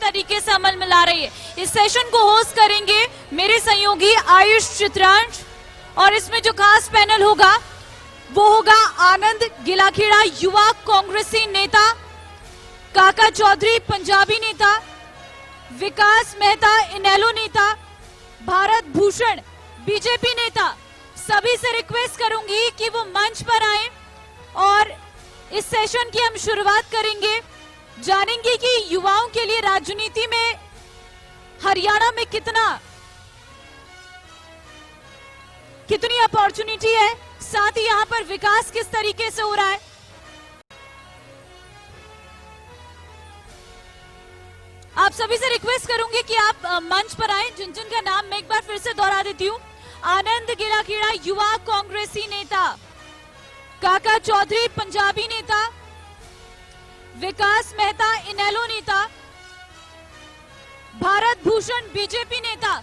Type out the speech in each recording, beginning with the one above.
तरीके से अमल में ला रही है। इस सेशन को होस्ट करेंगे मेरे सहयोगी आयुष चित्रांश, और इसमें जो खास पैनल होगा वो होगा आनंद गिलाखेड़ा युवा कांग्रेसी नेता, काका चौधरी पंजाबी नेता, विकास मेहता इनेलो नेता, भारत भूषण बीजेपी नेता। सभी से रिक्वेस्ट करूंगी कि वो मंच पर आए और इस सेशन की हम शुरुआत करेंगे। जानेंगे कि युवाओं के लिए राजनीति में हरियाणा में कितनी अपॉर्चुनिटी है, साथ ही यहां पर विकास किस तरीके से हो रहा है। आप सभी से रिक्वेस्ट करूंगी कि आप मंच पर आए, जिन जिन का नाम मैं एक बार फिर से दोहरा देती हूं। आनंद गिलाखेड़ा युवा कांग्रेसी नेता, काका चौधरी पंजाबी नेता, विकास मेहता इनेलो नेता, भारत भूषण बीजेपी नेता।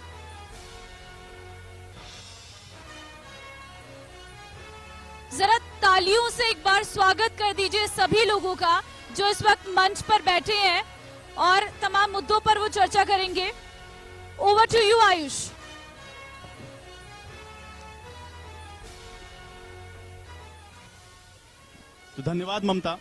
जरा तालियों से एक बार स्वागत कर दीजिए सभी लोगों का जो इस वक्त मंच पर बैठे हैं और तमाम मुद्दों पर वो चर्चा करेंगे। Over to you Ayush. तो धन्यवाद ममता।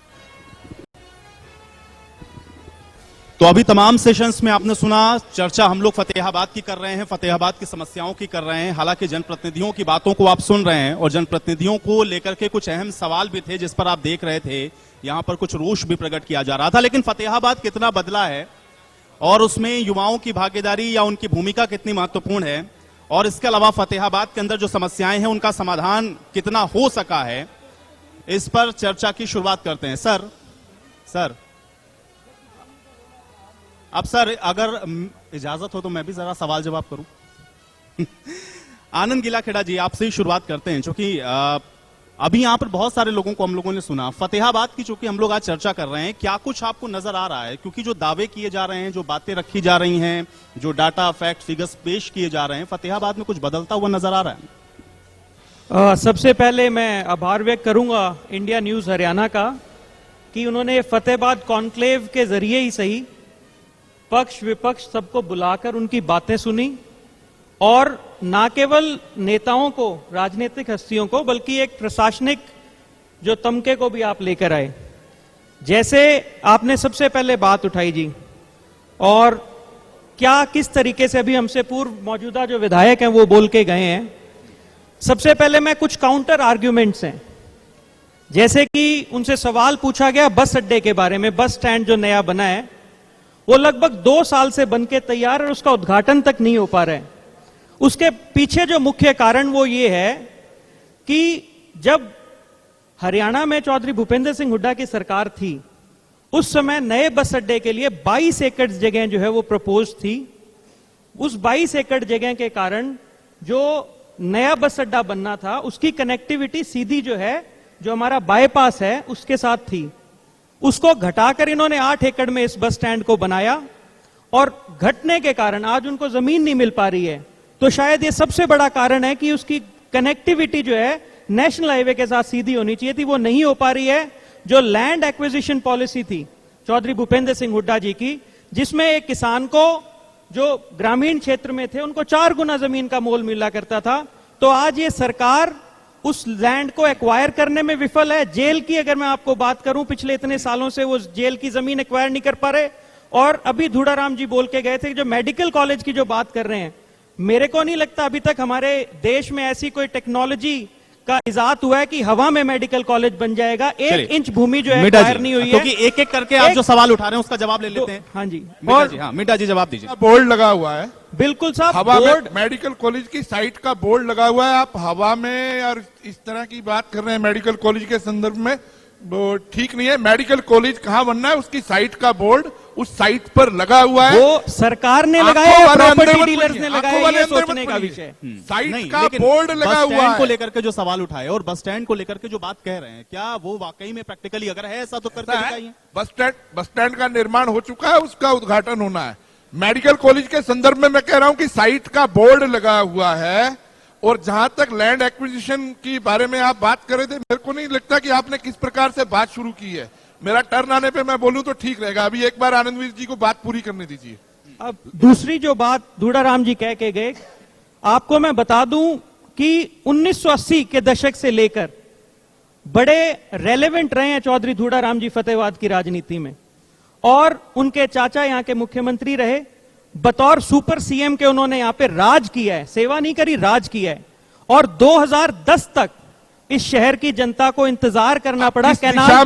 तो अभी तमाम सेशंस में आपने सुना, चर्चा हम लोग फतेहाबाद की कर रहे हैं, फतेहाबाद की समस्याओं की कर रहे हैं। हालांकि जनप्रतिनिधियों की बातों को आप सुन रहे हैं और जनप्रतिनिधियों को लेकर के कुछ अहम सवाल भी थे जिस पर आप देख रहे थे, यहां पर कुछ रोष भी प्रकट किया जा रहा था। लेकिन फतेहाबाद कितना बदला है और उसमें युवाओं की भागीदारी या उनकी भूमिका कितनी महत्वपूर्ण है, और इसके अलावा फतेहाबाद के अंदर जो समस्याएं हैं उनका समाधान कितना हो सका है, इस पर चर्चा की शुरुआत करते हैं। सर अब सर अगर इजाजत हो तो मैं भी जरा सवाल जवाब करूं। आनंद गिलाखेड़ा जी, आपसे ही शुरुआत करते हैं, क्योंकि अभी यहां पर बहुत सारे लोगों को हम लोगों ने सुना। फतेहाबाद की चूंकि हम लोग आज चर्चा कर रहे हैं, क्या कुछ आपको नजर आ रहा है? क्योंकि जो दावे किए जा रहे हैं, जो बातें रखी जा रही हैं, जो डाटा फैक्ट फिगर्स पेश किए जा रहे हैं, फतेहाबाद में कुछ बदलता हुआ नजर आ रहा है? सबसे पहले मैं आभार व्यक्त करूंगा इंडिया न्यूज हरियाणा का कि उन्होंने फतेहाबाद कॉन्क्लेव के जरिए ही सही पक्ष विपक्ष सबको बुलाकर उनकी बातें सुनी, और ना केवल नेताओं को, राजनीतिक हस्तियों को, बल्कि एक प्रशासनिक जो तमके को भी आप लेकर आए। जैसे आपने सबसे पहले बात उठाई जी, और क्या किस तरीके से अभी हमसे पूर्व मौजूदा जो विधायक हैं वो बोल के गए हैं। सबसे पहले मैं कुछ काउंटर आर्ग्यूमेंट्स हैं, जैसे कि उनसे सवाल पूछा गया बस अड्डे के बारे में। बस स्टैंड जो नया बना है वो लगभग 2 साल से बनके तैयार है, उसका उद्घाटन तक नहीं हो पा रहा है। उसके पीछे जो मुख्य कारण वो ये है कि जब हरियाणा में चौधरी भूपेंद्र सिंह हुड्डा की सरकार थी, उस समय नए बस अड्डे के लिए 22 एकड़ जगह जो है वो प्रपोज थी। उस 22 एकड़ जगह के कारण जो नया बस अड्डा बनना था उसकी कनेक्टिविटी सीधी जो है, जो हमारा बाईपास है उसके साथ थी। उसको घटाकर इन्होंने 8 एकड़ में इस बस स्टैंड को बनाया, और घटने के कारण आज उनको जमीन नहीं मिल पा रही है। तो शायद ये सबसे बड़ा कारण है कि उसकी कनेक्टिविटी जो है नेशनल हाईवे के साथ सीधी होनी चाहिए थी, वो नहीं हो पा रही है। जो लैंड एक्विजिशन पॉलिसी थी चौधरी भूपेंद्र सिंह हुड्डा जी की, जिसमें एक किसान को जो ग्रामीण क्षेत्र में थे उनको 4 गुना जमीन का मोल मिला करता था, तो आज ये सरकार उस लैंड को एक्वायर करने में विफल है। जेल की अगर मैं आपको बात करूं, पिछले इतने सालों से वो जेल की जमीन एक्वायर नहीं कर पा रहे। और अभी धूड़ाराम जी बोल के गए थे जो मेडिकल कॉलेज की जो बात कर रहे हैं, मेरे को नहीं लगता अभी तक हमारे देश में ऐसी कोई टेक्नोलॉजी का इजाद हुआ है कि हवा में मेडिकल कॉलेज बन जाएगा। 1 इंच भूमि जो है एक्वायर नहीं हुई है। क्योंकि एक एक करके आप जो सवाल उठा रहे हैं उसका जवाब ले लेते हैं। हाँ जी, मीठा जी जवाब दीजिए। बोर्ड लगा हुआ है, बिल्कुल साहब, हवा में मेडिकल कॉलेज की साइट का बोर्ड लगा हुआ है। आप हवा में और इस तरह की बात कर रहे हैं मेडिकल कॉलेज के संदर्भ में, वो ठीक नहीं है। मेडिकल कॉलेज कहाँ बनना है उसकी साइट का बोर्ड उस साइट पर लगा हुआ है, वो सरकार ने लगाया है, प्रॉपर्टी डीलर्स ने लगाया, ये सोचने का विषय। साइट का बोर्ड लगा हुआ है। को लेकर के जो सवाल उठाए और बस स्टैंड को लेकर के जो बात कह रहे हैं, क्या वो वाकई में प्रैक्टिकली अगर है ऐसा तो करके दिखाइए। बस स्टैंड का निर्माण हो चुका है, उसका उद्घाटन होना है। मेडिकल कॉलेज के संदर्भ में मैं कह रहा हूं कि साइट का बोर्ड लगा हुआ है। और जहां तक लैंड एक्विजिशन की बारे में आप बात कर रहे थे, मेरे को नहीं लगता कि आपने किस प्रकार से बात शुरू की है। मेरा टर्न आने पे मैं बोलूं तो ठीक रहेगा। अभी एक बार आनंदवीर जी को बात पूरी करने दीजिए। अब दूसरी जो बात धूड़ाराम जी कह के गए, आपको मैं बता दूं कि 1980 के दशक से लेकर बड़े रेलेवेंट रहे हैं चौधरी धूड़ाराम जी फतेहाबाद की राजनीति में, और उनके चाचा यहां के मुख्यमंत्री रहे। बतौर सुपर सीएम के उन्होंने यहां पे राज किया है, सेवा नहीं करी, राज किया है। और 2010 तक इस शहर की जनता को इंतजार करना पड़ा canal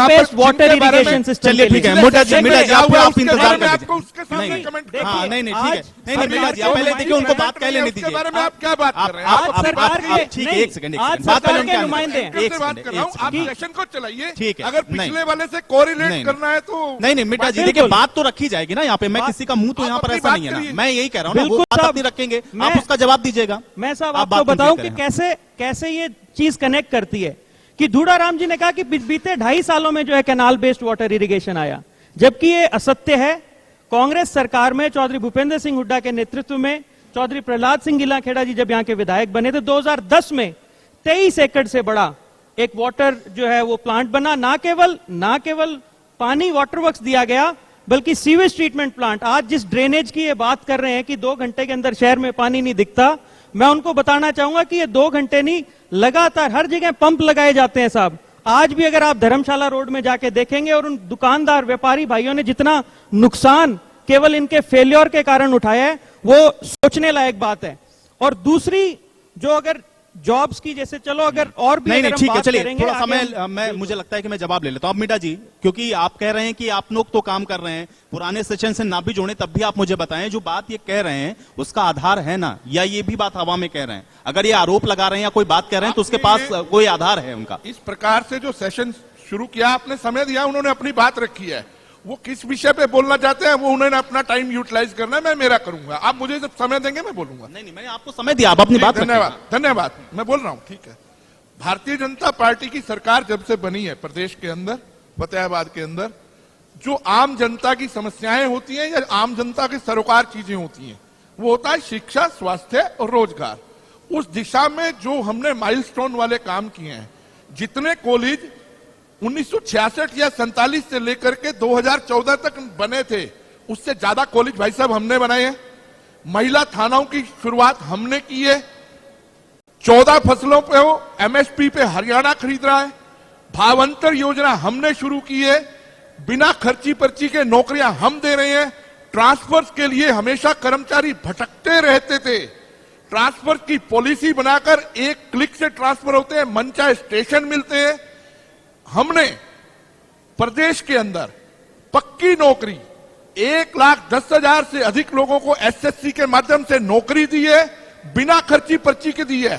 based water irrigation system. चलिए ठीक है, मोटा जी आप इंतजार कर आपको उसके सामने कमेंट कर हाँ नहीं ठीक है, नहीं मीठा जी आप पहले देखिए, उनको बात कहने नहीं दीजिए। बारे में आप क्या बात कर रहे हैं? आप ठीक है, एक सेकंड बात पहले उनके नुमाइंदे कैसे बात कर रहा हूँ? आप सेशन को चलाइए। ठीक है, अगर पिछले वाले से कोरिलेट करना है तो नहीं मीठा जी देखिए, बात तो रखी जाएगी ना यहाँ पे। मैं किसी का मुंह तो यहाँ पर ऐसा नहीं है ना, मैं यही कह रहा हूँ ना, वो बात अपनी रखेंगे, आप उसका जवाब दीजिएगा। मैं साहब आपको बताऊं कि कैसे ये चीज कनेक्ट करती है कि धूड़ाराम जी ने कहा कि बीते 2.5 सालों में जो है कैनाल बेस्ड वाटर इरिगेशन आया, जबकि ये असत्य है। कांग्रेस सरकार में चौधरी भूपेंद्र सिंह हुड्डा के नेतृत्व में चौधरी प्रहलाद सिंह गिलाखेड़ा जी जब यहां के विधायक बने थे, 2010 में 23 एकड़ से बड़ा एक वाटर जो है वो प्लांट बना। ना केवल पानी वाटर वर्क्स दिया गया, बल्कि सीवेज ट्रीटमेंट प्लांट। आज जिस ड्रेनेज की ये बात कर रहे हैं कि 2 घंटे के अंदर शहर में पानी नहीं दिखता, मैं उनको बताना चाहूंगा कि ये 2 घंटे नहीं, लगातार हर जगह पंप लगाए जाते हैं साहब। आज भी अगर आप धर्मशाला रोड में जाके देखेंगे, और उन दुकानदार व्यापारी भाइयों ने जितना नुकसान केवल इनके फेलियर के कारण उठाया है, वो सोचने लायक बात है। और दूसरी जो अगर जॉब्स की, जैसे चलो अगर और भी नहीं ठीक है, चलिए थोड़ा समय मैं मुझे लगता है कि मैं जवाब ले लेता हूं। अब मीठा जी, क्योंकि आप कह रहे हैं कि आप लोग तो काम कर रहे हैं, पुराने सेशन से ना भी जोड़े तब भी आप मुझे बताएं, जो बात ये कह रहे हैं उसका आधार है ना, या ये भी बात हवा में कह रहे हैं? अगर ये आरोप लगा रहे हैं या कोई बात कह रहे हैं तो उसके पास कोई आधार है उनका? इस प्रकार से जो सेशन शुरू किया, आपने समय दिया, उन्होंने अपनी बात रखी है। वो किस विषय पे बोलना चाहते हैं वो उन्होंने अपना टाइम यूटिलाइज करना है, मैं मेरा करूंगा। आप मुझे जब समय देंगे मैं बोलूंगा। नहीं मैंने आपको समय दिया, आप अपनी बात रखें। धन्यवाद, मैं बोल रहा हूं। ठीक है, भारतीय जनता पार्टी की सरकार जब से बनी है प्रदेश के अंदर, फतेहाबाद के अंदर, जो आम जनता की समस्याएं होती हैं या आम जनता के सरोकार चीजें होती हैं, वो होता है शिक्षा, स्वास्थ्य और रोजगार। उस दिशा में जो हमने माइलस्टोन वाले काम किए हैं, जितने कॉलेज 1966 या 47 से लेकर के 2014 तक बने थे, उससे ज्यादा कॉलेज भाई साहब हमने बनाए हैं। महिला थानाओं की शुरुआत हमने की है। 14 फसलों पे हो एमएसपी पे हरियाणा खरीद रहा है। भावांतर योजना हमने शुरू की है। बिना खर्ची पर्ची के नौकरियां हम दे रहे हैं। ट्रांसफर के लिए हमेशा कर्मचारी भटकते रहते थे, ट्रांसफर की पॉलिसी बनाकर एक क्लिक से ट्रांसफर होते हैं, मनचाहे स्टेशन मिलते हैं। हमने प्रदेश के अंदर पक्की नौकरी 1,10,000 से अधिक लोगों को एसएससी के माध्यम से नौकरी दी है, बिना खर्ची पर्ची के दी है।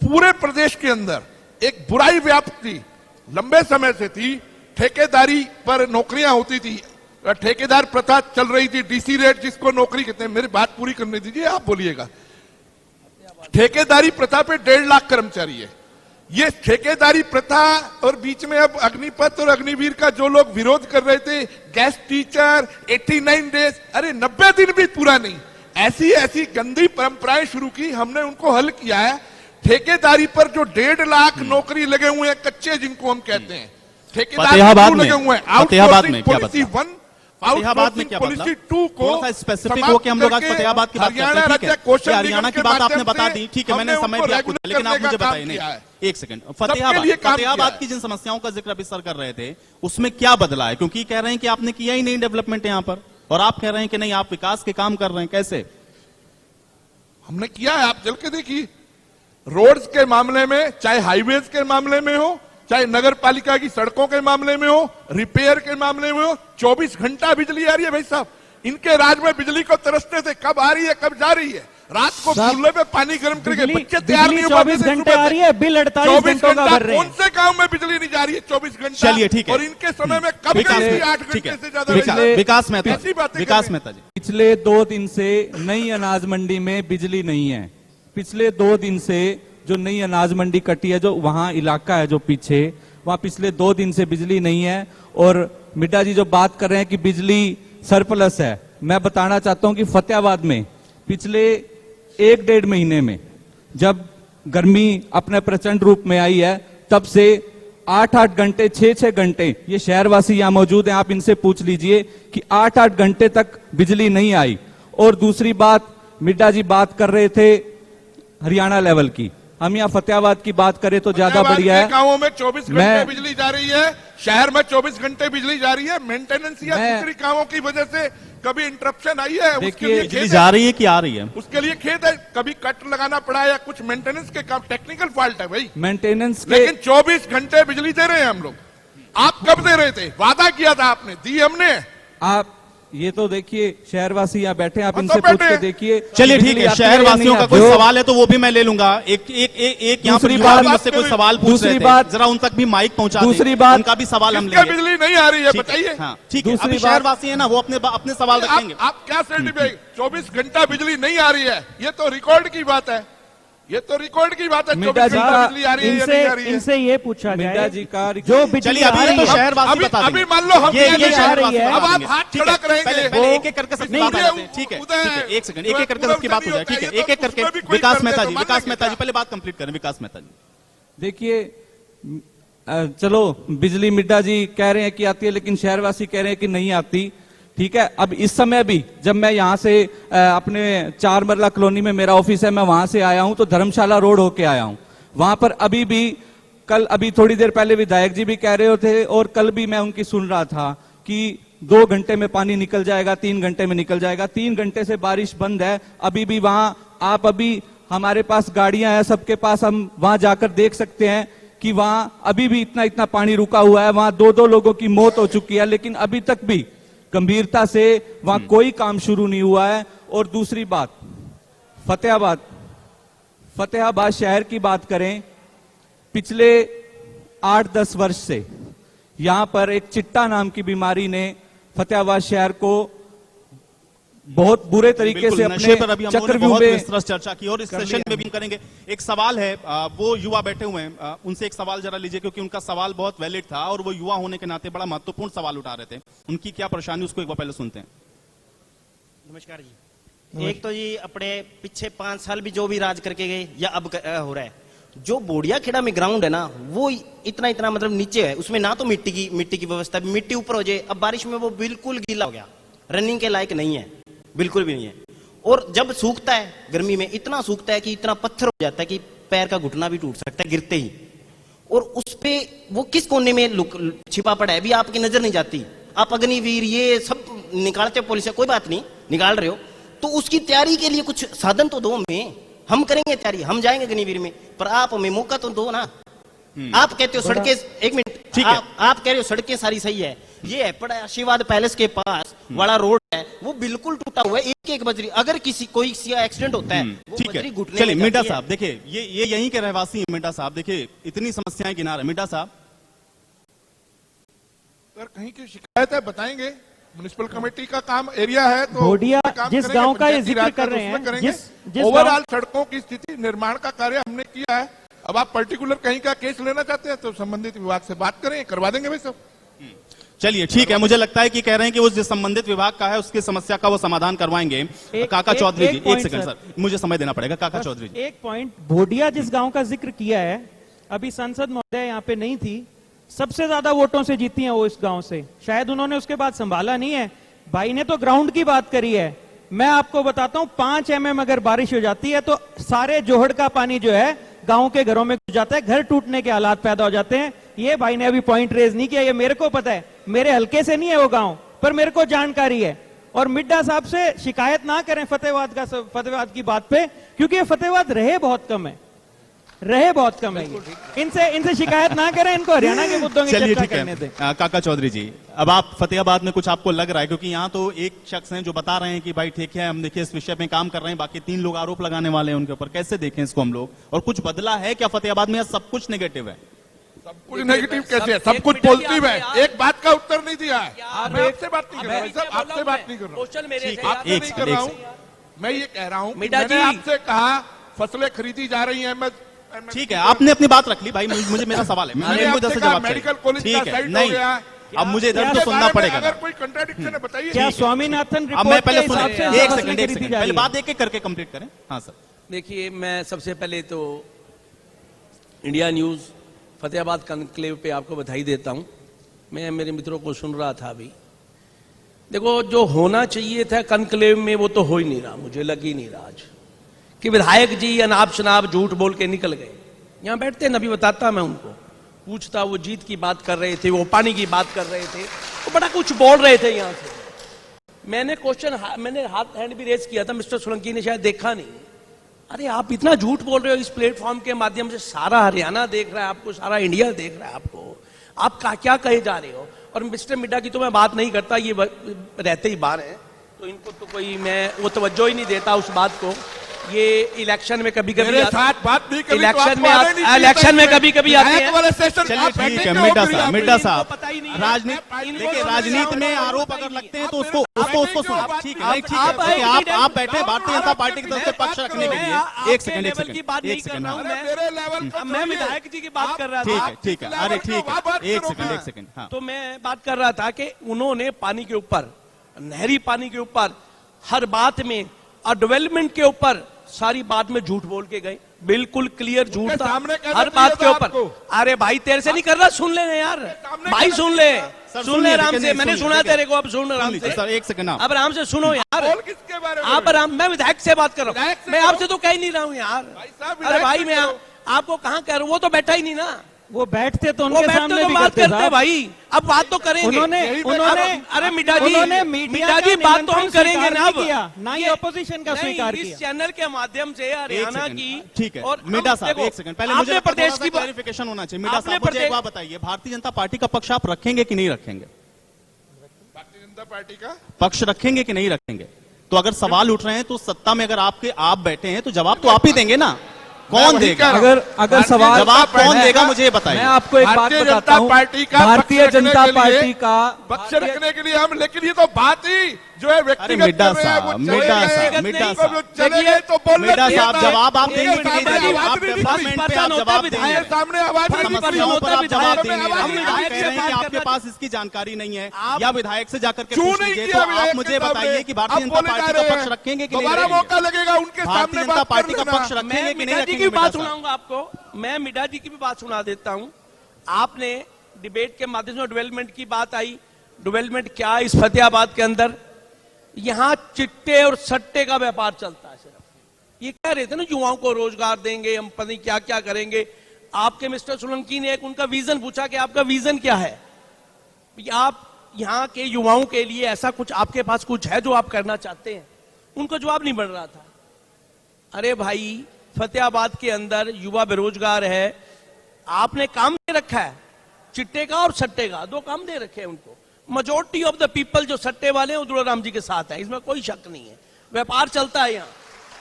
पूरे प्रदेश के अंदर एक बुराई व्याप्त थी, लंबे समय से थी, ठेकेदारी पर नौकरियां होती थी, ठेकेदार प्रथा चल रही थी, डीसी रेट जिसको नौकरी कहते हैं। मेरी बात पूरी करने दीजिए, आप बोलिएगा। ठेकेदारी प्रथा पे 1.5 लाख कर्मचारी है। ये ठेकेदारी प्रथा और बीच में अब अग्निपथ और अग्निवीर का जो लोग विरोध कर रहे थे, गेस्ट टीचर 89 डेज, अरे 90 दिन भी पूरा नहीं, ऐसी गंदी परंपराएं शुरू की, हमने उनको हल किया है। ठेकेदारी पर जो 1.5 लाख नौकरी लगे हुए हैं, कच्चे जिनको हम कहते हैं, ठेकेदार लगे हुए हैं। फतेहाबाद में क्या पॉलिसी 1, फतेहाबाद में क्या पॉलिसी 2 को थोड़ा सा स्पेसिफिक हो कि हम लोग आज फतेहाबाद की बात करते हैं। ठीक है, हरियाणा की बात आपने बता दी, ठीक है, मैंने समय दिया आपको, लेकिन आप मुझे बताइए। नहीं, एक सेकंड, फतेहाबाद की जिन समस्याओं का जिक्र अभी सर कर रहे थे, उसमें क्या बदला है? क्योंकि कह रहे हैं कि आपने किया ही नहीं डेवलपमेंट यहाँ पर, और आप कह रहे हैं कि नहीं आप विकास के काम कर रहे हैं। कैसे? हमने किया है, आप चल के देखिए। रोड्स के मामले में, चाहे हाईवेज के मामले में हो, चाहे नगर पालिका की सड़कों के मामले में हो, रिपेयर के मामले में हो, 24 घंटा बिजली आ रही है भाई साहब। इनके राज में बिजली को तरसते थे, कब आ रही है, कब जा रही है। रात को चूल्हे पे पानी गर्म करके बच्चे तैयार नहीं हो पाते, 24 घंटे आ रही है, बिल 48 घंटों का भर रहे हैं। कौन से गांव में बिजली नहीं जा रही है 24 घंटा? चलिए ठीक है, और इनके समय में कब गई 8 घंटे से ज्यादा? विकास मेहता जी, पिछले 2 दिन से नई अनाज मंडी में बिजली नहीं है। पिछले 2 दिन से जो नई अनाज मंडी कटी है, जो वहां इलाका है जो पीछे, वहां पिछले 2 दिन से बिजली नहीं है। और मिड्डा जी जो बात कर रहे हैं कि बिजली सरप्लस है, मैं बताना चाहता हूं कि फतेहाबाद में पिछले 1-1.5 महीने में जब गर्मी अपने प्रचंड रूप में आई है, तब से 8-8 घंटे 6-6 घंटे, ये शहरवासी यहाँ मौजूद हैं, आप इनसे पूछ लीजिए कि 8-8 घंटे तक बिजली नहीं आई। और दूसरी बात, मिड्डा जी बात कर रहे थे हरियाणा लेवल की, हम यहाँ फतेहाबाद की बात करें तो ज्यादा बढ़िया है। गांवों में 24 घंटे मैं- बिजली जा रही है, शहर में 24 घंटे बिजली जा रही है। मेंटेनेंस या मैं- दूसरी कामों की वजह से कभी इंटरप्शन आई है? उसके देखिए, लिए बिजली खेद जा है। रही है कि आ रही है? उसके लिए खेद है, कभी कट लगाना पड़ा या कुछ मेंटेनेंस के काम, टेक्निकल फॉल्ट है भाई। मेंटेनेंस के लेकिन 24 घंटे बिजली दे रहे हैं हम लोग। आप कब दे रहे थे? वादा किया था आपने, दी हमने। आप ये तो देखिए, शहरवासी यहाँ बैठे हैं, आप हम इनसे तो पूछ बैठे के हैं। देखिए। चलिए ठीक बिजली है, आती या शहरवासियों नहीं का आती? कोई जो- सवाल है तो वो भी मैं ले लूंगा। एक यहाँ पर दूसरी युवा बात- भी मुझसे कोई सवाल पूछ दूसरी रहे थे, बात- जरा उन तक भी माइक पहुंचा दें। दूसरी बात- उनका भी सवाल हम किसके लेंगे। बिजली नहीं आ रही है ठीक बताइए। हाँ ठीक है, दूसरी अभी बात- शहरवासी है ना, वो अपने सवाल रखेंगे। आप क्या सर्टिफिकेट? 24 घंटा बिजली नहीं आ रही है, ये तो रिकॉर्ड की बात है। ये तो रिकॉर्ड की बात है। मिड्डा 24 जी घंटा का- बिजली आ रही है या नहीं आ रही है? इनसे ये पूछा मिड्डा जाए जी का जो बिजली चलिए आ अभी ये रही तो है, शहरवासी अभी- बता देंगे। अभी मान लो हम ये ये शहरवासी आ रही है। बता अब आप देंगे। हाथ ठीक है, खड़ा करेंगे। पहले एक एक करके सबकी नहीं, बात आ जाती है। वो ठीक है उधर ठीक है, एक सेकंड, एक जो एक करके सबकी बात हो जाए। ठीक है, उसमें एक एक करके भी कोई विकास कर दे मेहता तो जी, मान विकास लेंगे मेहता जी क्या? पहले बात कंप्लीट करें। विकास मेहता जी, देखिए, चलो बिजली मिड्डा जी कह रहे हैं कि आती है, लेकिन शहरवासी कह रहे हैं कि नहीं आती। ठीक है, अब इस समय भी जब मैं यहाँ से अपने 4 मरला कॉलोनी में मेरा ऑफिस है, मैं वहां से आया हूं तो धर्मशाला रोड होके आया हूं। वहां पर अभी भी अभी थोड़ी देर पहले विधायक जी भी कह रहे थे और कल भी मैं उनकी सुन रहा था कि 2 घंटे में पानी निकल जाएगा, 3 घंटे में निकल जाएगा। 3 घंटे से बारिश बंद है, अभी भी वहां आप अभी हमारे पास गाड़ियां हैं, सबके पास, हम वहां जाकर देख सकते हैं कि वहां अभी भी इतना इतना पानी रुका हुआ है। वहां 2-2 लोगों की मौत हो चुकी है, लेकिन अभी तक भी गंभीरता से वहां कोई काम शुरू नहीं हुआ है। और दूसरी बात, फतेहाबाद शहर की बात करें, पिछले 8-10 वर्ष से यहां पर एक चिट्टा नाम की बीमारी ने फतेहाबाद शहर को बहुत बुरे तरीके बिल्कुल, से नशे पर अभी अपने हम लोगों ने चक्रव्यूह बहुत में विस्तृत चर्चा की और इस कर सेशन लिया में भी हम करेंगे। एक सवाल है, वो युवा बैठे हुए हैं, उनसे एक सवाल जरा लीजिए, क्योंकि उनका सवाल बहुत वैलिड था और वो युवा होने के नाते बड़ा महत्वपूर्ण सवाल उठा रहे थे। उनकी क्या परेशानी, उसको एक बार पहले सुनते हैं। नमस्कार जी। एक तो जी अपने पीछे 5 साल भी जो भी राज करके गए या अब हो रहा है, जो बोडिया खेड़ा में ग्राउंड है ना, वो इतना इतना मतलब नीचे है, उसमें ना तो मिट्टी की व्यवस्था, मिट्टी ऊपर हो जाए, अब बारिश में वो बिल्कुल गीला हो गया, रनिंग के लायक नहीं है, बिल्कुल भी नहीं है। और जब सूखता है गर्मी में, इतना सूखता है कि इतना पत्थर हो जाता है कि पैर का घुटना भी टूट सकता है गिरते ही। और उस पे वो किस कोने में छिपा पड़ा है भी आपकी नजर नहीं जाती। आप अग्निवीर ये सब निकालते हो, पुलिस कोई बात नहीं, निकाल रहे हो तो उसकी तैयारी के लिए कुछ साधन तो दो हमें, हम करेंगे तैयारी, हम जाएंगे अग्निवीर में, पर आप हमें मौका तो दो ना। आप कहते हो सड़कें, एक मिनट, ठीक है। आप कह रहे हो सड़कें सारी सही है, ये है पड़ा आशीर्वाद पैलेस के पास वाला रोड है, वो बिल्कुल टूटा हुआ है, एक एक बजरी, अगर कोई एक्सीडेंट होता है वो ठीक बजरी है, घुटने चलिए में मिड्डा जाती है। साहब, देखिए ये यहीं के रहवासी हैं। मिड्डा साहब देखिए, इतनी समस्याएं किनारे। मिड्डा साहब, अगर कहीं की शिकायत है बताएंगे, म्युनिसिपल कमेटी का काम एरिया है तो बोडिया काम जिस करेंगे, गांव का ये पंचायती जिक्र राज का कर तो रहे उसमें हैं, करेंगे। जिस ओवरऑल सड़कों की स्थिति, निर्माण का कार्य हमने किया है। अब आप पर्टिकुलर कहीं का केस लेना चाहते हैं तो संबंधित विभाग से बात करें, करवा देंगे भाई सब। चलिए ठीक है, मुझे लगता है कि कह रहे हैं कि वो जिस संबंधित विभाग का है उसकी समस्या का वो समाधान करवाएंगे। काका चौधरी जी, एक सेकंड सर, मुझे समय देना पड़ेगा। काका चौधरी जी, एक पॉइंट, भोडिया जिस गांव का जिक्र किया है, अभी सांसद महोदय यहाँ पे नहीं थी, सबसे ज्यादा वोटों से जीती हैं वो इस गांव से, शायद उन्होंने उसके बाद संभाला नहीं है। भाई ने तो ग्राउंड की बात करी है, मैं आपको बताता हूं 5 mm अगर बारिश हो जाती है तो सारे जोहड़ का पानी जो है गांव के घरों में घुस जाता है, घर टूटने के हालात पैदा हो जाते हैं। ये भाई ने अभी पॉइंट रेज नहीं किया, ये मेरे को पता है, मेरे हल्के से नहीं है वो गांव, पर मेरे को जानकारी है। और मिड्डा साहब से शिकायत ना करें फतेहाबाद की बात पे, क्योंकि ये फतेहाबाद रहे बहुत कम है, इनसे शिकायत ना करें, इनको हरियाणा के मुद्दों की चलिए चर्चा ठीक करने दें। है। काका चौधरी जी, अब आप फतेहाबाद में कुछ आपको लग रहा है, क्योंकि यहाँ तो एक शख्स हैं जो बता रहे हैं कि भाई ठीक है, हम देखिए इस विषय में काम कर रहे हैं, बाकी 3 लोग आरोप लगाने वाले हैं उनके ऊपर, कैसे देखें इसको हम लोग? और कुछ बदला है क्या फतेहाबाद में, या सब कुछ नेगेटिव है? सब कुछ नेगेटिव कैसे है? सब कुछ पॉजिटिव है। एक बात का उत्तर नहीं दिया है। मैं आपसे बात नहीं कर रहा हूं, साहब आपसे बात नहीं कर रहा क्वेश्चन मेरे ठीक से है, यार। आपसे नहीं कर रहा हूं, मैं ये कह रहा हूं, मिड्डा मैंने जी। आपसे कहा फसलें खरीदी जा रही हैं, ठीक है, आपने अपनी बात रख ली भाई, मुझे मेरा सवाल है, मैंने मुझे आपसे से कहा जवाब मेडिकल चाहिए। कॉलेज का ठीक है, साइट हो नहीं, गया। अब मुझे इधर तो इसके सुनना बारे में पड़ेगा। अगर कोई कंट्राडिक्शन है बताइए। क्या स्वामीनाथन अब मैं रिपोर्ट पहले के हिसाब से एक फसलें सेकंड, खरीदी जा पहले रही है? बात एक एक करके कंप्लीट करें। हाँ सर, देखिए, मैं सबसे पहले तो फतेहाबाद कॉन्क्लेव पे आपको बधाई देता हूं। मैं मेरे मित्रों को सुन रहा था अभी। देखो, जो होना चाहिए था कॉन्क्लेव में वो तो हो ही नहीं रहा। मुझे लग ही नहीं रहा आज कि विधायक जी अनाप शनाप झूठ बोल के निकल गए। यहां बैठते न, अभी बताता मैं उनको, पूछता, वो जीत की बात कर रहे थे, वो पानी की बात कर रहे थे, वो बड़ा कुछ बोल रहे थे यहां से। मैंने हाथ हैंड भी रेज किया था, मिस्टर सोलंकी ने शायद देखा नहीं। अरे आप इतना झूठ बोल रहे हो इस प्लेटफॉर्म के माध्यम से, सारा हरियाणा देख रहा है आपको, सारा इंडिया देख रहा है आपको, आप क्या कहे जा रहे हो। और मिस्टर मिड्डा की तो मैं बात नहीं करता, ये रहते ही बाहर है, तो इनको तो कोई मैं वो तवज्जो ही नहीं देता उस बात को। ये इलेक्शन में कभी कभी साथ बात नहीं, इलेक्शन में कभी कभी आते हैं। चलिए ठीक है मिड्डा साहब, राजनीति में आरोप अगर लगते हैं तो उसको सुनो। ठीक है, आप बैठे भारतीय जनता पार्टी की तरफ से पक्ष रखने के लिए। एक सेकंड मैं विधायक जी की बात कर रहा था। ठीक है, अरे ठीक है, एक सेकंड। हाँ, तो मैं बात कर रहा था कि उन्होंने पानी के ऊपर, नहरी पानी के ऊपर, हर बात में और डेवलपमेंट के ऊपर सारी बात में झूठ बोल के गए। बिल्कुल क्लियर झूठ था हर बात के ऊपर। अरे भाई तेरे से नहीं कर रहा, सुन ले यार भाई, सुन ले आराम से। मैंने सुना तेरे को, अब सुन आराम से। सर एक सेकंड, अब आराम से सुनो यार। किसके बारे में? आप आराम, मैं विधायक से बात कर रहा हूँ, मैं आपसे तो कह ही नहीं रहा हूँ यार। अरे भाई मैं आपको कहाँ कह रहा हूँ, वो तो बैठा ही नहीं ना। वो बैठते तो उनके सामने तो भी बात करते साहब। भाई, अब बात तो करेंगे। उन्होंने अरे मिड्डा मीडिया जी बात तो हम करेंगे ना। अब ना ही ऑपोजिशन का स्वीकार किया। इस चैनल के माध्यम से हरियाणा की। ठीक है, और मिड्डा साहब एक सेकंड, पहले मुझे प्रदेश की क्लैरिफिकेशन होना चाहिए। मिड्डा साहब मुझे एक बात बताइए, भारतीय जनता पार्टी का पक्ष आप रखेंगे कि नहीं रखेंगे? भारतीय जनता पार्टी का पक्ष रखेंगे कि नहीं रखेंगे? तो अगर सवाल उठ रहे हैं तो सत्ता में अगर आप बैठे हैं तो जवाब तो आप ही देंगे ना। कौन देगा? अगर सवाल जवाब कौन देगा मुझे बताइए। मैं आपको एक बात बताता हूं, पार्टी का भारतीय जनता पार्टी का पक्ष रखने के लिए हम, लेकिन ये तो बात ही जो है व्यक्तिगत मिड्डा कर रहे हैं, वो साहब, चलेंगे, मिड्डा साहब, व्यक्तिगत मिड्डा नहीं, साहब, वो चलेंगे तो बोलना मिड्डा चाहिए साहब था। जवाब आप देंगे कि उनके नहीं देंगे? आप सामने डेवलपमेंट पे आप जवाब देंगे, सामने आवाज नहीं निकली। समस्याओं पर आप जवाब देंगे। हम आप विधायक कह से रहे हैं कि बात आपके पास इसकी जानकारी नहीं है, या विधायक से जाकर के क्यों पूछ नहीं लीजिए। किया तो विधायक आप मुझे के सामने? बताइए कि भारतीय आप जनता बोले पार्टी जा का रहे पक्ष हैं। रखेंगे कि नहीं दोबारा रखेंगे? मौका लगेगा उनके भारतीय सामने जनता बात पार्टी का करना। पक्ष रखेंगे कि नहीं मिड्डा जी रखेंगे? की मिड्डा बात साहब? सुनाऊंगा आपको, मैं मिड्डा जी की भी बात सुना देता हूं। आपने डिबेट के माध्यम से डेवलपमेंट की बात आई। डेवलपमेंट क्या इस फतेहाबाद के अंदर, यहां चिट्टे और सट्टे का व्यापार चलता है सिर्फ। ये कह रहे थे ना युवाओं को रोजगार देंगे, हम पता नहीं क्या क्या करेंगे। आपके मिस्टर सोलंकी ने एक उनका विजन पूछा कि आपका विजन क्या है, आप यहां के युवाओं के लिए ऐसा कुछ आपके पास कुछ है जो आप करना चाहते हैं? उनको जवाब नहीं बन रहा था। अरे भाई फतेहाबाद के अंदर युवा बेरोजगार है, आपने काम दे रखा है चिट्टे का और सट्टे का, दो काम दे रखे हैं उनको। मेजोरिटी ऑफ द पीपल जो सट्टे वाले हैं वो दुलाराम जी के साथ है, इसमें कोई शक नहीं है। व्यापार चलता है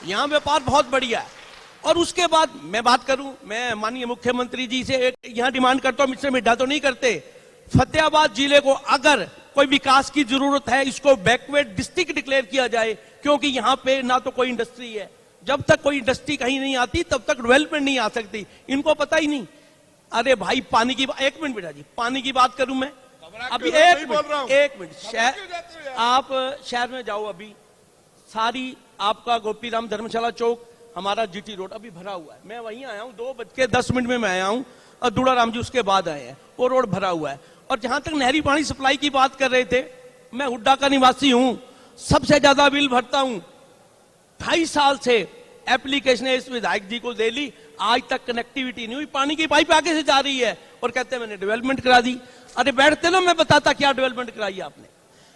यहाँ व्यापार बहुत बढ़िया है। और उसके बाद मैं बात करूं, मैं माननीय मुख्यमंत्री जी से एक यहाँ डिमांड करता हूं, मिस्टर मिड्डा तो नहीं करते, फतेहाबाद जिले को अगर कोई विकास की जरूरत है, इसको बैकवर्ड डिस्ट्रिक्ट डिक्लेयर किया जाए, क्योंकि यहाँ पे ना तो कोई इंडस्ट्री है। जब तक कोई इंडस्ट्री कहीं नहीं आती तब तक डेवलपमेंट नहीं आ सकती, इनको पता ही नहीं। अरे भाई पानी की, एक मिनट बेटा जी, पानी की बात करूं मैं अभी, एक मिनट। आप शहर में जाओ, अभी सारी आपका गोपीराम धर्मशाला चौक, हमारा जीटी रोड अभी भरा हुआ है। मैं वहीं आया हूं, 2:10 में मैं आया हूं, और दुलाराम जी उसके बाद आए हैं, वो रोड भरा हुआ है। और जहां तक नहरी पानी सप्लाई की बात कर रहे थे, मैं हुड्डा का निवासी हूं, सबसे ज्यादा बिल भरता हूं। 2.5 साल से एप्लीकेशन इस विधायक जी को दे ली, आज तक कनेक्टिविटी नहीं हुई। पानी की पाइप आगे से जा रही है और कहते हैं मैंने डेवलपमेंट करा दी। अरे बैठते ना, मैं बताता क्या डेवलपमेंट कराई आपने।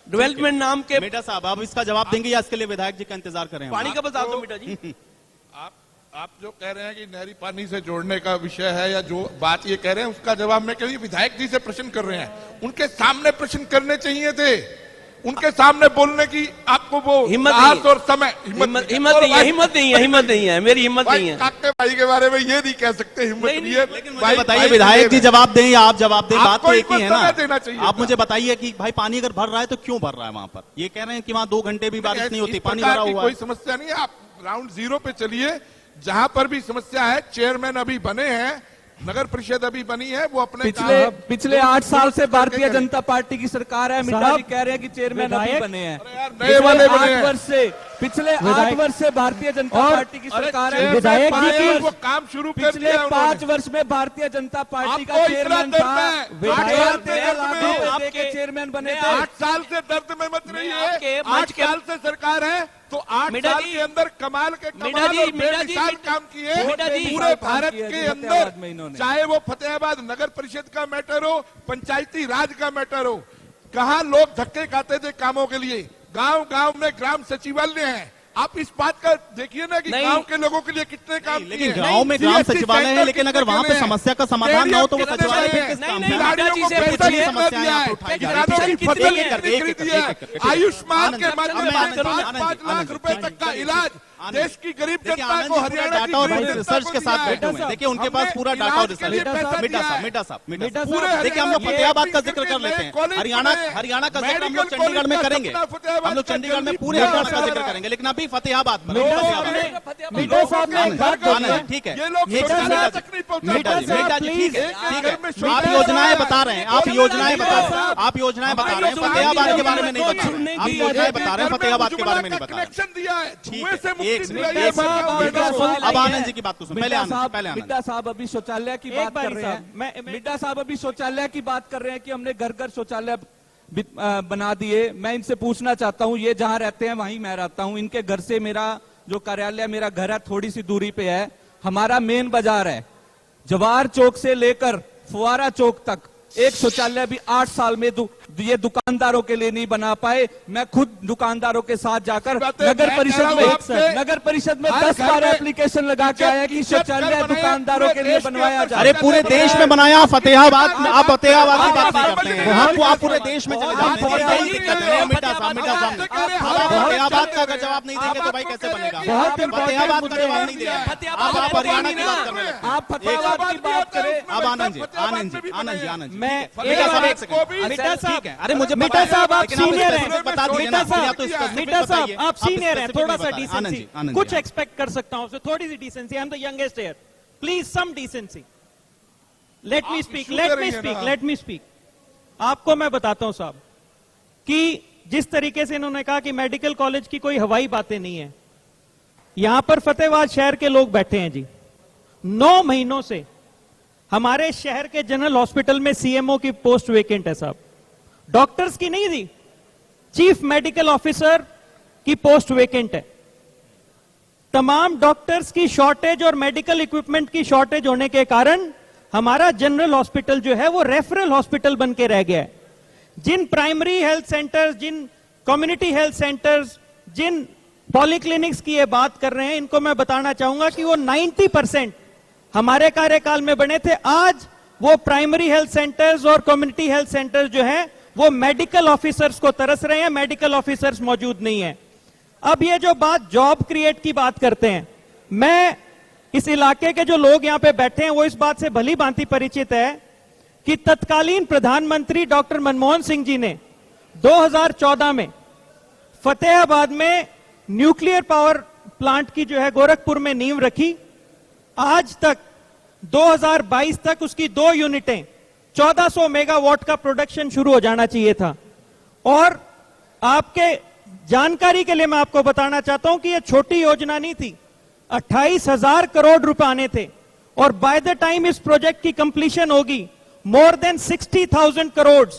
डेवलपमेंट नाम के, मिड्डा साहब आप इसका जवाब देंगे या इसके लिए विधायक जी का इंतजार करें? पानी का बता दो मिड्डा जी। आप जो कह रहे हैं कि नहरी पानी से जोड़ने का विषय है, या जो बात ये कह रहे हैं उसका जवाब मैं कह रही, विधायक जी से प्रश्न कर रहे हैं, उनके सामने प्रश्न करने चाहिए थे। उनके सामने बोलने की आपको वो हिम्मत और समय हिम्मत नहीं है, मेरी हिम्मत नहीं है। काके भाई के बारे में ये नहीं कह सकते हिम्मत नहीं है। भाई बताइए, विधायक जी जवाब दें या आप जवाब दें, बात तो एक ही है ना। देना चाहिए। आप मुझे बताइए कि भाई पानी अगर भर रहा है तो क्यों भर रहा है वहां पर? ये कह रहे हैं कि वहां 2 घंटे भी बारिश नहीं होती, पानी भरा हुआ है। कोई समस्या नहीं है, आप राउंड 0 पे चलिए। जहां पर भी समस्या है, चेयरमैन अभी बने हैं, नगर परिषद अभी बनी है, वो अपने पिछले 8 साल से भारतीय जनता पार्टी की सरकार है। मिड्डा जी कह रहे हैं कि चेयरमैन अभी बने हैं, नए वाले बने हैं। 8 वर्ष से पिछले 8 विधायक- वर्ष से भारतीय जनता और- पार्टी की अरे सरकार है। चेयरमैन विधायक जी पाए, की- वो काम शुरू कर पिछले दिया 5 उन्होंने। वर्ष में भारतीय जनता पार्टी का आपको इतना चेयरमैन दर्द था। है? विधायक 8 साल से 13 लाख दर्द में रुपए हो। दे के चेयरमैन बने मैं थे। 8 साल से दर्द में मत मैं रहिए। आपके 8 मंच के- साल से सरकार है तो 8 मीणा साल जी- के अंदर कमाल के मीणा कमाल जी- और मीणा जी- बेमिसाल काम किए। मीणा जी- पूरे काम भारत किया के जी, अंदर, फतेहाबाद में इन्होंने। चाहे वो फतेहाबाद नगर परिषद का मैटर हो, पंचायती राज का मैटर हो, कहाँ लोग धक्के खाते थे कामों के लिए। गांव गांव में ग्राम सचिवालय है। आप इस बात का देखिए ना कि नहीं। गांव के लोगों के लिए कितने काम किए। लेकिन गांव में ग्राम CSC सचिवालय है, सेंटर लेकिन अगर कितने वहां पे कितने हैं? समस्या का समाधान ना हो तो वो कितने सचिवालय हैं? फिर किस काम नहीं, का? नहीं, खिलाड़ियों जी को से पैसा पूछिए, कितना समस्याएं दिया आप है? उठाइए। किसानों की कितनी फसल है? कितनी खरीदी है? आयुष्मान के माध्यम आनंद से जी, 5 लाख आनंद रुपए जी, तक का इलाज आनंद देश की गरीब देखिए, जनता आनंद को, जी पूरा हरियाणा की डाटा और गरीब रिसर्च जनता के को साथ दिया है। बैठे हुए हैं। देखिए उनके पास हमने पूरा डाटा और इलाज के लिए रिसर्च। पैसा मिटा दिया है। साहब पूरे देखिए हम लोग हरियाणा फतेहाबाद का में जिक्र कर लेते हैं। कॉलेज हरियाणा बने, हरियाणा का जिक्र हम लोग मेडिकल चंडीगढ़ में कॉलेज का करेंगे। सपना फतेहाबाद हम लोग का चंडीगढ़ में जल्दी पूरे पूरा हरियाणा का हो जिक्र रहा है। करेंगे, लेकिन अभी फतेहाबाद पर मीठा फतेहाबाद। साहब ने एक बात बोली है। आनंद, ठीक है ये लोग एक शौचालय मिनट, तक नहीं पहुंचा मीठा जी, पाते। मीठा जी, ठीक है, एक ठीक घर में है। शौचालय आप योजनाएं है। बता रहे हैं, आप योजनाएं बता रहे हैं, आप योजनाएं बता रहे हैं, मीठा फतेहाबाद के जी, बारे में नहीं बता रहे हैं। आप योजनाएं बता रहे हैं, फतेहाबाद के बारे में नहीं बता रहे हैं। कनेक्शन दिया है। ठीक धुएं से है, मुक्ति एक दिलाई है मिनट, सरकार ने। अब आनंद जी की बात तो सुन, पहले आनंद, पहले आनंद। मिड्डा साहब अभी शौचालय की एक बात कर बारी रहे साहब, हैं। मैं- मिड्डा साहब अभी शौचालय की बात कर रहे हैं कि हमने घर घर शौचालय बना दिए। मैं इनसे पूछना चाहता हूं, ये जहां रहते हैं वहीं मैं रहता हूं, इनके घर से मेरा जो कार्यालय, मेरा घर है थोड़ी सी दूरी पे है। हमारा मेन बाजार है, जवाहर चौक से लेकर फुवारा चौक तक एक शौचालय भी 8 साल में ये दुकानदारों के लिए नहीं बना पाए। मैं खुद दुकानदारों के साथ जाकर बातें नगर मैं परिषद कह रहा में हूं आपसे, नगर परिषद में हर 10 घर बार में एप्लीकेशन लगा के आया कि शौचालय दुकानदारों के लिए बनवाया जाए। अरे पूरे देश में बनाया, फतेहाबाद में आप फतेहाबाद की बात नहीं करते हैं। आप पूरे देश में चले जाते हैं, कोई दिक्कत नहीं है। मिटा साहब, मिटा साहब, आप फतेहाबाद का अगर जवाब नहीं देंगे तो भाई कैसे बनेगा? बहुत फतेहाबाद का जवाब नहीं दिया है। आप हरियाणा की बात करने लगे। आप फतेहाबाद की बात करें। अब आनंद जी, आनंद जी, आनंद जी, आनंद जी, मैं ठीक है। मिटा साहब, एक सेकंड। मिटा साहब, ठीक है, अरे मुझे मिटा पता है, साहब, आप लेकिन आप सीनियर specific हैं। बता दीजिए मिटा ना, साहब, या तो specific मिटा साहब, बताइए। आप सीनियर हैं, specific थोड़ा नहीं सा बता रहे। आनंद जी, डिसेंसी आनंद कुछ जी, एक्सपेक्ट कर सकता हूं आपसे, थोड़ी सी decency. I am the youngest here, please some decency. Let me speak, issue let me करेंगे स्पीक, ना। Let me speak. आपको मैं बताता हूं साहब कि जिस तरीके से इन्होंने कहा कि मेडिकल कॉलेज की कोई हवाई बातें नहीं है, यहां पर फतेहाबाद शहर के लोग बैठे हैं जी। 9 महीनों से हमारे शहर के जनरल हॉस्पिटल में सीएमओ की पोस्ट वेकेंट है साहब। डॉक्टर्स की नहीं थी, चीफ मेडिकल ऑफिसर की पोस्ट वेकेंट है। तमाम डॉक्टर्स की शॉर्टेज और मेडिकल इक्विपमेंट की शॉर्टेज होने के कारण हमारा जनरल हॉस्पिटल जो है वो रेफरल हॉस्पिटल बन के रह गया है। जिन प्राइमरी हेल्थ सेंटर्स, जिन कम्युनिटी हेल्थ सेंटर्स, जिन पॉलीक्लिनिक्स की ये बात कर रहे हैं, इनको मैं बताना चाहूंगा कि वो 90% हमारे कार्यकाल में बने थे। आज वो प्राइमरी हेल्थ सेंटर्स और कम्युनिटी हेल्थ सेंटर्स जो है वो मेडिकल ऑफिसर्स को तरस रहे हैं, मेडिकल ऑफिसर्स मौजूद नहीं है। अब ये जो बात जॉब क्रिएट की बात करते हैं, मैं इस इलाके के जो लोग यहां पे बैठे हैं वो इस बात से भली भांति परिचित है कि तत्कालीन प्रधानमंत्री डॉक्टर मनमोहन सिंह जी ने 2014 में फतेहाबाद में न्यूक्लियर पावर प्लांट की जो है गोरखपुर में नींव रखी। आज तक 2022 तक उसकी 2 यूनिटें 1400 मेगावाट का प्रोडक्शन शुरू हो जाना चाहिए था। और आपके जानकारी के लिए मैं आपको बताना चाहता हूं कि यह छोटी योजना नहीं थी, 28,000 करोड़ रुपए आने थे। और बाय द टाइम इस प्रोजेक्ट की कंप्लीशन होगी, मोर देन 60,000 करोड़,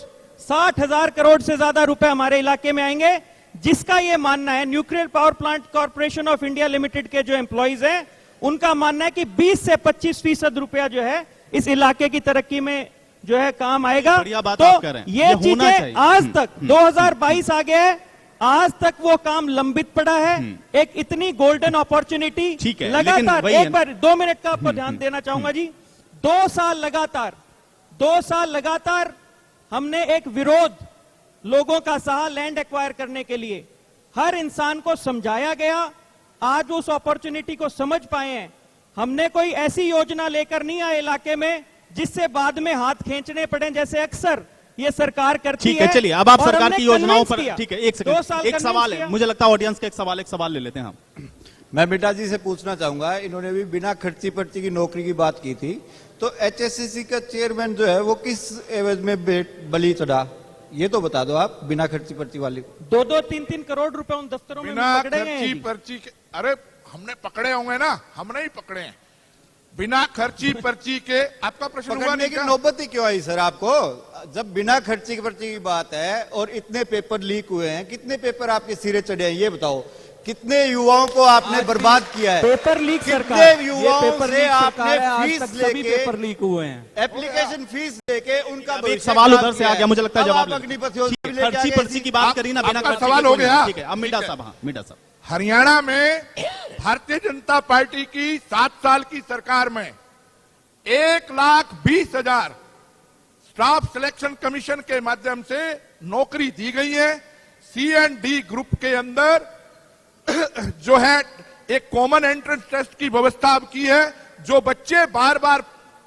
60,000 करोड़ से ज्यादा रुपए हमारे इलाके में आएंगे। जिसका यह मानना है, nuclear power plant corporation of India limited के जो एम्प्लॉइज हैं, उनका मानना है कि 20 से 25% रुपया जो है इस इलाके की तरक्की में जो है काम आएगा। बढ़िया बात आप कह रहे हैं। ये ये होना चीजें चाहिए। आज तक 2022 आ गया है, आज तक वो काम लंबित पड़ा है। एक इतनी गोल्डन अपॉर्चुनिटी ठीक है, लेकिन लगातार, वही है एक बार 2 मिनट का आपको ध्यान देना चाहूंगा जी। 2 साल लगातार हमने एक विरोध लोगों का सहा लैंड एक्वायर करने के लिए, हर इंसान को समझाया गया। आज उस अपॉर्चुनिटी को समझ पाए हैं। हमने कोई ऐसी योजना लेकर नहीं आए इलाके में जिससे बाद में हाथ खींचने पड़े, जैसे अक्सर ये सरकार करती है। ठीक है, चलिए अब आप और सरकार हमने की योजनाओं convince पर, किया। ठीक है, एक 2 सेकंड, साल एक convince सवाल किया। है, मुझे लगता है ऑडियंस का एक सवाल ले लेते हैं हम। मैं मिटा जी से पूछना चाहूंगा, इन्होंने भी बिना खर्ची पर्ची की नौकरी की बात की थी, तो एचएससीसी का चेयरमैन जो है वो किस एवज में बलि चढ़ा? ये तो बता दो आप, बिना खर्ची पर्ची वाली। 2-2, 3-3 करोड़ रुपए उन दफ्तरों में बिना पकड़े गए हैं खर्ची जी। पर्ची के, अरे हमने पकड़े होंगे ना, हम नहीं पकड़े हैं। बिना खर्ची पर्ची के आपका प्रश्न हुआ पकड़ने नहीं की क्या? नौबत ही क्यों आई सर आपको? जब बिना खर्ची पर्ची की बात है और इतने पेपर लीक हुए हैं, कितने पेपर आपके सिरे चढ़े हैं ये बताओ? कितने युवाओं को आपने बर्बाद किया है? पेपर लीक कितने सरकार, युवाओं पेपर से लीक आपने सरकार है, आज फीस तक सभी लेके, पेपर लीक हुए हैं। एप्लीकेशन फीस लेके उनका अब एक भविष्य सवाल खराब उधर से किया आ गया, मुझे लगता है अब जवाब आप अग्निपथ योजना भी लेके आ खर्ची गए पर्ची इसी- की बात करी ना, बिना आपका खर्ची सवाल के हो कोई नहीं। गया? ठीक है, अब मीडा ठीक है। साहब, हाँ मीडा साहब। हरियाणा में भारतीय जनता पार्टी की 7 साल की सरकार में 1,20,000 स्टाफ सिलेक्शन कमीशन के माध्यम से नौकरी दी गई है। C&D ग्रुप के अंदर जो है एक कॉमन एंट्रेंस टेस्ट की व्यवस्था अब की है। जो बच्चे बार बार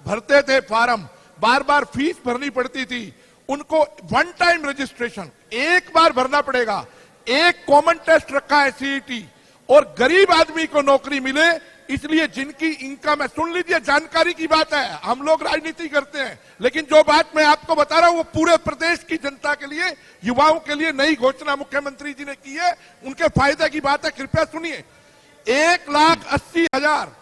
भरते the form, bar bar fees भरनी पड़ती थी, उनको वन टाइम रजिस्ट्रेशन एक बार भरना पड़ेगा। एक कॉमन टेस्ट रखा है CET, और गरीब आदमी को नौकरी मिले, इसलिए जिनकी इनकम है, सुन लीजिए जानकारी की बात है, हम लोग राजनीति करते हैं, लेकिन जो बात मैं आपको बता रहा हूं वो पूरे प्रदेश की जनता के लिए, युवाओं के लिए नई घोषणा मुख्यमंत्री जी ने की है, उनके फायदे की बात है। कृपया सुनिए, 1,80,000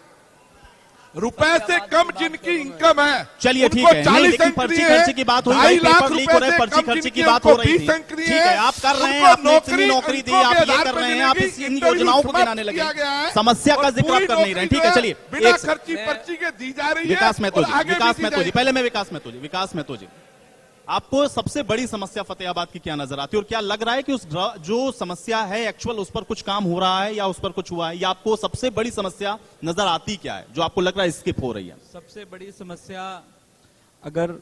रुपए से कम जिनकी इनकम है, चलिए ठीक उनको है, नहीं 40 लेकिन अंक पर्ची दिए, खर्ची की बात हुई, 2.5 पेपर लाख लीक हो रहे, रुपए से पर्ची कम खर्ची जिनकी की बात हो उनको रही 20 थी। अंक दिए, ठीक है, आप कर रहे हैं, उनको आपने इतनी नौकरी दी, आप ये आधार कर पर रहे हैं, आप मिलेगी, इन इंटरव्यू योजनाओं को समाप्त गिनाने लगे, किया गया है, समस्या का और जिक्र आप पूरी कर नहीं रहे। नौकरी ठीक है, जो चलिए बिना एक खर्ची पर्ची के दी जा रही है। विकास महतो और जी, आगे भी विकास दी महतो जी, जाएगी। पहले मैं विकास महतो जी, आपको सबसे बड़ी समस्या फतेहाबाद की क्या नजर आती है, और क्या लग रहा है कि उस जो समस्या है एक्चुअल उस पर कुछ काम हो रहा है या उस पर कुछ हुआ है, या आपको सबसे बड़ी समस्या नजर आती क्या है जो आपको लग रहा है स्किप हो रही है? सबसे बड़ी समस्या अगर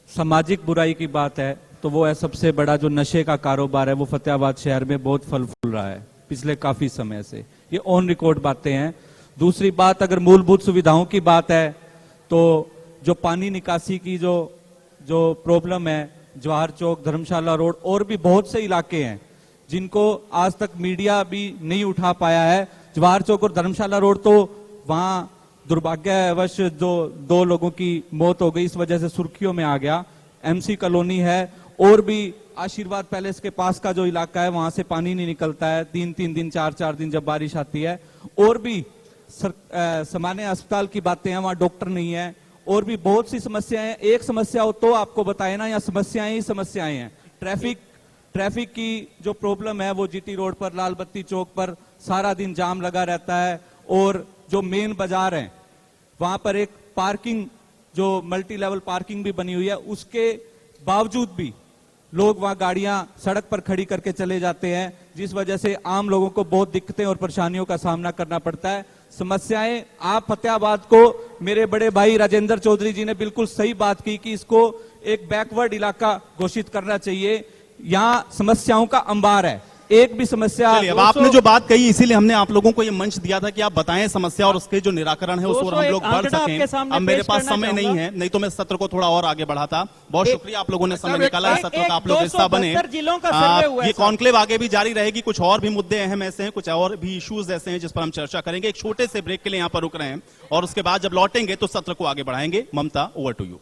सामाजिक बुराई की बात है तो वो है सबसे बड़ा जो नशे का कारोबार है, वो फतेहाबाद शहर में बहुत फल फूल रहा है पिछले काफी समय से। ये ऑन रिकॉर्ड बातें हैं। दूसरी बात, अगर मूलभूत सुविधाओं की बात है तो जो पानी निकासी की जो प्रॉब्लम है, जवाहर चौक, धर्मशाला रोड और भी बहुत से इलाके हैं जिनको आज तक मीडिया भी नहीं उठा पाया है। जवाहर चौक और धर्मशाला रोड तो वहां दुर्भाग्यवश जो 2 लोगों की मौत हो गई, इस वजह से सुर्खियों में आ गया। MC कॉलोनी है, और भी आशीर्वाद पैलेस के पास का जो इलाका है वहां से पानी नहीं निकलता है 3-3 दिन, 4-4 दिन जब बारिश आती है। और भी सामान्य अस्पताल की बातें हैं, वहां डॉक्टर नहीं है, और भी बहुत सी समस्याएं। एक समस्या हो तो आपको बताए ना, या समस्याएं ही समस्याएं हैं। ट्रैफिक की जो प्रॉब्लम है वो GT रोड पर, लाल बत्ती चौक पर सारा दिन जाम लगा रहता है, और जो मेन बाजार है वहां पर एक पार्किंग, जो मल्टी लेवल पार्किंग भी बनी हुई है, उसके बावजूद भी लोग वहां गाड़ियां सड़क पर खड़ी करके चले जाते हैं, जिस वजह से आम लोगों को बहुत दिक्कतें और परेशानियों का सामना करना पड़ता है। समस्याएं, आप फतेहाबाद को, मेरे बड़े भाई राजेंद्र चौधरी जी ने बिल्कुल सही बात की कि इसको एक बैकवर्ड इलाका घोषित करना चाहिए। यहाँ समस्याओं का अंबार है, एक भी समस्या। चलिए, अब आपने जो बात कही, इसीलिए हमने आप लोगों को ये मंच दिया था कि आप बताएं समस्या और उसके जो निराकरण है उस पर हम लोग बढ़ सकें। अब मेरे पास समय नहीं है, नहीं तो मैं सत्र को थोड़ा और आगे बढ़ाता। बहुत शुक्रिया आप लोगों ने समय निकाला, इस सत्र का आप लोग हिस्सा बने। ये कॉन्क्लेव आगे भी जारी रहेगी, कुछ और भी मुद्दे अहम ऐसे हैं, कुछ और भी इश्यूज ऐसे हैं जिस पर हम चर्चा करेंगे। एक छोटे से ब्रेक के लिए यहाँ पर रुक रहे हैं, और उसके बाद जब लौटेंगे तो सत्र को आगे बढ़ाएंगे। ममता, ओवर टू यू।